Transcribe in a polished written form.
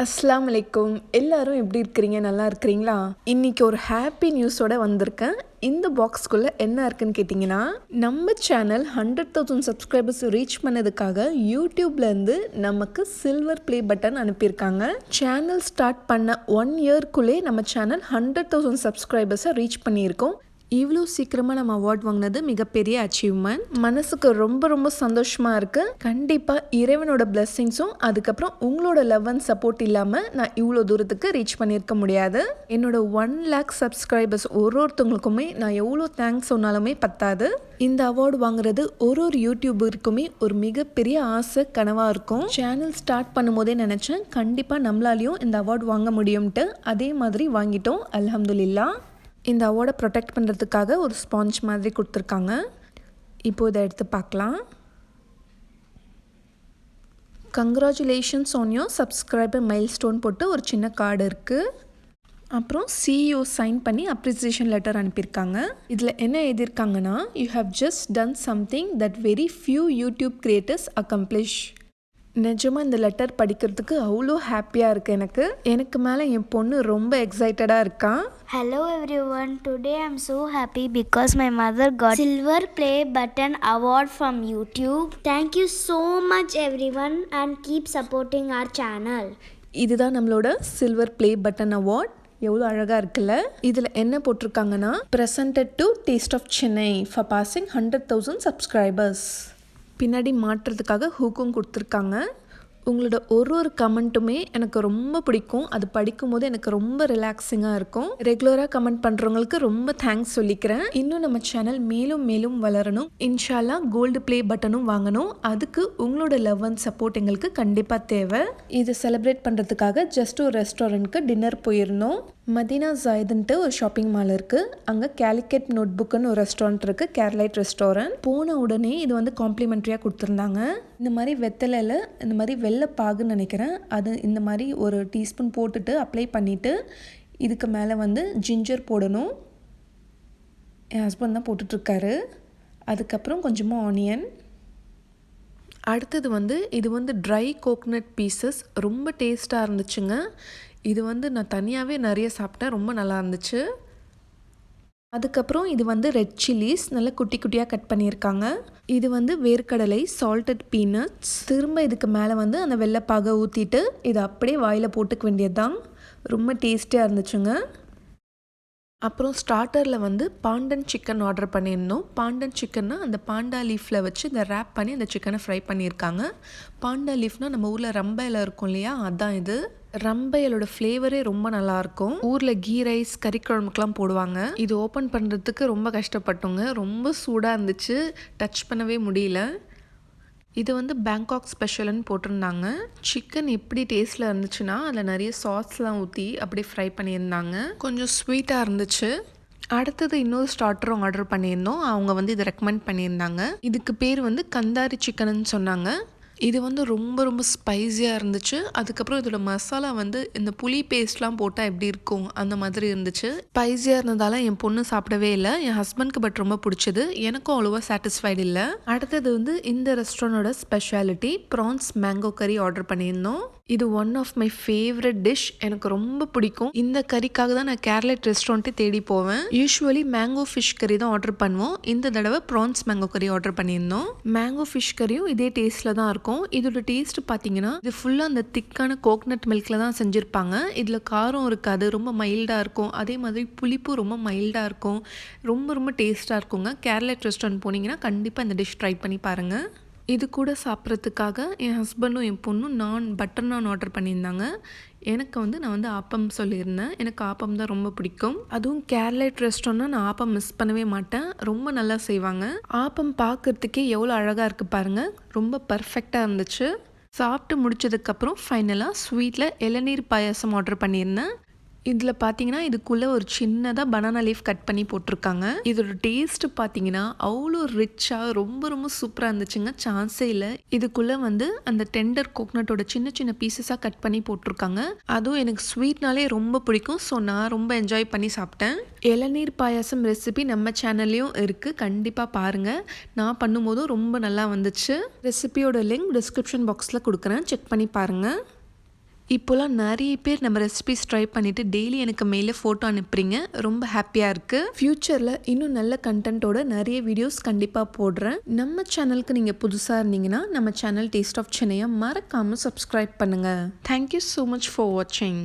அஸ்ஸலாமு அலைக்கும். எல்லாரும் எப்படி இருக்கிறீங்க? நல்லா இருக்கிறீங்களா? இன்னைக்கு ஒரு ஹாப்பி நியூஸோட வந்திருக்கேன். இந்த பாக்ஸ்குள்ளே என்ன இருக்குன்னு கேட்டிங்கன்னா, நம்ம சேனல் 100,000 சப்ஸ்கிரைபர்ஸ் ரீச் பண்ணதுக்காக யூடியூப்லேருந்து நமக்கு சில்வர் ப்ளே பட்டன் அனுப்பியிருக்காங்க. சேனல் ஸ்டார்ட் பண்ண 1 இயர்க்குள்ளே நம்ம சேனல் 100,000 சப்ஸ்கிரைபர்ஸை ரீச் பண்ணியிருக்கோம். இவ்வளோ சீக்கிரமாக நம்ம அவார்ட் வாங்கினது மிகப்பெரிய அச்சீவ்மெண்ட். மனசுக்கு ரொம்ப ரொம்ப சந்தோஷமாக இருக்குது. கண்டிப்பாக இறைவனோட பிளெஸ்ஸிங்ஸும் அதுக்கப்புறம் உங்களோட லவ் அண்ட் சப்போர்ட் இல்லாமல் நான் இவ்வளோ தூரத்துக்கு ரீச் பண்ணியிருக்க முடியாது. என்னோட 1 lakh சப்ஸ்கிரைபர்ஸ் ஒருத்தவங்களுக்குமே நான் எவ்வளோ தேங்க்ஸ் சொன்னாலுமே பத்தாது. இந்த அவார்டு வாங்குறது ஒரு யூடியூபருக்குமே ஒரு மிகப்பெரிய ஆசை கனவாக இருக்கும். சேனல் ஸ்டார்ட் பண்ணும்போதே நினச்சேன் கண்டிப்பாக நம்மளாலையும் இந்த அவார்டு வாங்க முடியும்ட்டு. அதே மாதிரி வாங்கிட்டோம், அல்ஹம்துலில்லாஹ். இந்த அவார்டை ப்ரொடெக்ட் பண்ணுறதுக்காக ஒரு ஸ்பாஞ்ச் மாதிரி கொடுத்துருக்காங்க. இப்போது இதை எடுத்து பார்க்கலாம். Congratulations on your subscriber milestone போட்டு ஒரு சின்ன கார்டு இருக்குது. அப்புறம் CEO சைன் பண்ணி அப்ரிசியேஷன் லெட்டர் அனுப்பியிருக்காங்க. இதில் என்ன எழுதியிருக்காங்கன்னா, you have just done something that very few YouTube creators accomplish. நிஜமாக இந்த லெட்டர் படிக்கிறதுக்கு அவ்வளோ ஹாப்பியாக இருக்குது. எனக்கு மேலே என் பொண்ணு ரொம்ப எக்ஸைட்டடாக இருக்கா. Hello everyone, today I'm so happy because my mother got silver play button award from YouTube. Thank you so much everyone and keep supporting our channel. இதுதான் நம்மளோட சில்வர் ப்ளே பட்டன் அவார்ட். எவ்வளோ அழகாக இருக்குல்ல. இதில் என்ன போட்டிருக்காங்கன்னா, presented to Taste of Chennai for passing 100,000 subscribers. பின்னாடி மாட்டுறதுக்காக ஹூக்கும் கொடுத்துருக்காங்க. உங்களோட ஒரு கமெண்ட்டுமே எனக்கு ரொம்ப பிடிக்கும். அது படிக்கும்போது எனக்கு ரொம்ப ரிலாக்ஸிங்காக இருக்கும். ரெகுலராக கமெண்ட் பண்ணுறவங்களுக்கு ரொம்ப தேங்க்ஸ் சொல்லிக்கிறேன். இன்னும் நம்ம சேனல் மேலும் மேலும் வளரணும். இன்ஷால்லா கோல்டு ப்ளே பட்டனும் வாங்கணும். அதுக்கு உங்களோட லவ் அண்ட் சப்போர்ட் எங்களுக்கு கண்டிப்பாக தேவை. இதை செலிப்ரேட் பண்ணுறதுக்காக ஜஸ்ட் ஒரு ரெஸ்டாரண்ட்க்கு டின்னர் போயிருந்தோம். மதினா ஜாயதுன்ட்டு ஒரு ஷாப்பிங் மால் இருக்குது. அங்கே கேலிக்கட் நோட் புக்குன்னு ஒரு ரெஸ்டாரண்ட் இருக்குது, கேரளைட் ரெஸ்டாரண்ட். போன உடனே இது வந்து காம்ப்ளிமெண்ட்ரியாக கொடுத்துருந்தாங்க. இந்த மாதிரி வெத்தலையில் இந்த மாதிரி வெள்ளை பாகுன்னு நினைக்கிறேன், அது இந்த மாதிரி ஒரு டீஸ்பூன் போட்டுட்டு அப்ளை பண்ணிவிட்டு இதுக்கு மேலே வந்து ஜிஞ்சர் போடணும். என் ஹஸ்பண்ட் தான் போட்டுட்ருக்காரு. அதுக்கப்புறம் கொஞ்சமாக ஆனியன். அடுத்தது வந்து இது வந்து ட்ரை கோகனட் பீசஸ் ரொம்ப டேஸ்ட்டாக இருந்துச்சுங்க. இது வந்து நான் தனியாகவே நிறைய சாப்பிட்டேன், ரொம்ப நல்லா இருந்துச்சு. அதுக்கப்புறம் இது வந்து ரெட் சில்லிஸ் நல்லா குட்டி குட்டியாக கட் பண்ணியிருக்காங்க. இது வந்து வேர்க்கடலை சால்டட் பீனட்ஸ். திரும்ப இதுக்கு மேலே வந்து அந்த வெள்ளைப்பாகை ஊற்றிட்டு இதை அப்படியே வாயில் போட்டுக்க வேண்டியது தான். ரொம்ப டேஸ்டியாக இருந்துச்சுங்க. அப்புறம் ஸ்டார்டரில் வந்து பாண்டன் சிக்கன் ஆர்டர் பண்ணியிருந்தோம். பாண்டன் சிக்கன்னா அந்த பாண்டா லீஃபில் வச்சு இந்த ரேப் பண்ணி அந்த சிக்கனை ஃப்ரை பண்ணியிருக்காங்க. பாண்டா லீஃப்னால் நம்ம ஊரில் ரம்பையில் இருக்கும் இல்லையா, அதுதான் இது. ரம்பையலோட ஃப்ளேவரே ரொம்ப நல்லாயிருக்கும். ஊரில் கீ ரைஸ் கறி குழம்புக்கெலாம் போடுவாங்க. இது ஓப்பன் பண்ணுறதுக்கு ரொம்ப கஷ்டப்பட்டோங்க. ரொம்ப சூடாக இருந்துச்சு, டச் பண்ணவே முடியல. இது வந்து பேங்காக் ஸ்பெஷல்னு போட்டிருந்தாங்க. சிக்கன் எப்படி டேஸ்ட்டில் இருந்துச்சுன்னா அதில் நிறைய சாஸ்லாம் ஊற்றி அப்படியே ஃப்ரை பண்ணியிருந்தாங்க. கொஞ்சம் ஸ்வீட்டாக இருந்துச்சு. அடுத்தது இன்னொரு ஸ்டார்டரும் ஆர்டர் பண்ணியிருந்தோம். அவங்க வந்து இதை ரெக்கமெண்ட் பண்ணியிருந்தாங்க. இதுக்கு பேர் வந்து கந்தாரி சிக்கன்னு சொன்னாங்க. இது வந்து ரொம்ப ரொம்ப ஸ்பைஸியாக இருந்துச்சு. அதுக்கப்புறம் இதோட மசாலா வந்து இந்த புளி பேஸ்ட்லாம் போட்டால் எப்படி இருக்கும் அந்த மாதிரி இருந்துச்சு. ஸ்பைஸியாக இருந்ததால் என் பொண்ணு சாப்பிடவே இல்லை. என் ஹஸ்பண்ட்க்கு பட் ரொம்ப பிடிச்சது. எனக்கும் அவ்வளோவா சாட்டிஸ்ஃபைடு இல்லை. அடுத்தது வந்து இந்த ரெஸ்டாரண்டோட ஸ்பெஷாலிட்டி ப்ரான்ஸ் மேங்கோ கறி ஆர்டர் பண்ணியிருந்தோம். இது one of my favourite dish. எனக்கு ரொம்ப பிடிக்கும். இந்த கறிக்காக தான் நான் கேரளைட் ரெஸ்டாரண்ட்டே தேடி போவேன். யூஸ்வலி மேங்கோ ஃபிஷ் கறி தான் ஆர்டர் பண்ணுவோம். இந்த தடவை ப்ரான்ஸ் மேங்கோ கறி ஆர்டர் பண்ணியிருந்தோம். மேங்கோ ஃபிஷ் கறியும் இதே டேஸ்ட்டில் தான் இருக்கும். இதோட டேஸ்ட் பார்த்தீங்கன்னா இது ஃபுல்லாக அந்த திக்கான கோகனட் மில்கில் தான் செஞ்சுருப்பாங்க. இதில் காரம் இருக்காது, ரொம்ப மைல்டாக இருக்கும். அதே மாதிரி புளிப்பும் ரொம்ப மைல்டாக இருக்கும். ரொம்ப ரொம்ப டேஸ்ட்டாக இருக்குங்க. கேரளைட் ரெஸ்டாரண்ட் போனீங்கன்னா கண்டிப்பாக இந்த டிஷ் ட்ரை பண்ணி பாருங்கள். இது கூட சாப்பிட்றதுக்காக என் ஹஸ்பண்டும் என் பொண்ணும் பட்டர் நான் ஆர்டர் பண்ணியிருந்தாங்க. எனக்கு வந்து நான் வந்து ஆப்பம் சொல்லியிருந்தேன். எனக்கு ஆப்பம் தான் ரொம்ப பிடிக்கும். அதுவும் கேரளைட் ரெஸ்டாரண்ட்னா நான் ஆப்பம் மிஸ் பண்ணவே மாட்டேன். ரொம்ப நல்லா செய்வாங்க. ஆப்பம் பார்க்குறதுக்கே எவ்வளோ அழகாக இருக்குது பாருங்கள். ரொம்ப பர்ஃபெக்டாக இருந்துச்சு. சாப்பிட்டு முடிச்சதுக்கப்புறம் ஃபைனலாக ஸ்வீட்டில் இளநீர் பாயாசம் ஆர்டர் பண்ணியிருந்தேன். இதில் பார்த்தீங்கன்னா இதுக்குள்ளே ஒரு சின்னதாக பனானா லீஃப் கட் பண்ணி போட்டிருக்காங்க. இதோட டேஸ்ட்டு பார்த்தீங்கன்னா அவ்வளோ ரிச்சாக ரொம்ப ரொம்ப சூப்பராக இருந்துச்சுங்க. சான்ஸே இல்லை. இதுக்குள்ளே வந்து அந்த டெண்டர் கோகனட்டோட சின்ன சின்ன பீசஸாக கட் பண்ணி போட்டிருக்காங்க. அதுவும் எனக்கு ஸ்வீட்னாலே ரொம்ப பிடிக்கும். ஸோ நான் ரொம்ப என்ஜாய் பண்ணி சாப்பிட்டேன். இளநீர் பாயாசம் ரெசிபி நம்ம சேனல்லையும் இருக்குது, கண்டிப்பாக பாருங்கள். நான் பண்ணும்போதும் ரொம்ப நல்லா வந்துச்சு. ரெசிபியோட லிங்க் டிஸ்கிரிப்ஷன் பாக்ஸில் கொடுக்குறேன், செக் பண்ணி பாருங்கள். இப்போலாம் நிறைய பேர் நம்ம ரெசிபிஸ் ட்ரை பண்ணிவிட்டு டெய்லி எனக்கு மெயிலில் ஃபோட்டோ அனுப்புறீங்க. ரொம்ப ஹாப்பியாக இருக்குது. ஃப்யூச்சரில் இன்னும் நல்ல கண்டென்ட்டோட நிறைய வீடியோஸ் கண்டிப்பாக போடுறேன். நம்ம சேனலுக்கு நீங்கள் புதுசாக இருந்தீங்கன்னா நம்ம சேனல் டேஸ்ட் ஆஃப் சென்னையை மறக்காமல் சப்ஸ்கிரைப் பண்ணுங்கள். தேங்க்யூ ஸோ மச் ஃபார் வாட்சிங்.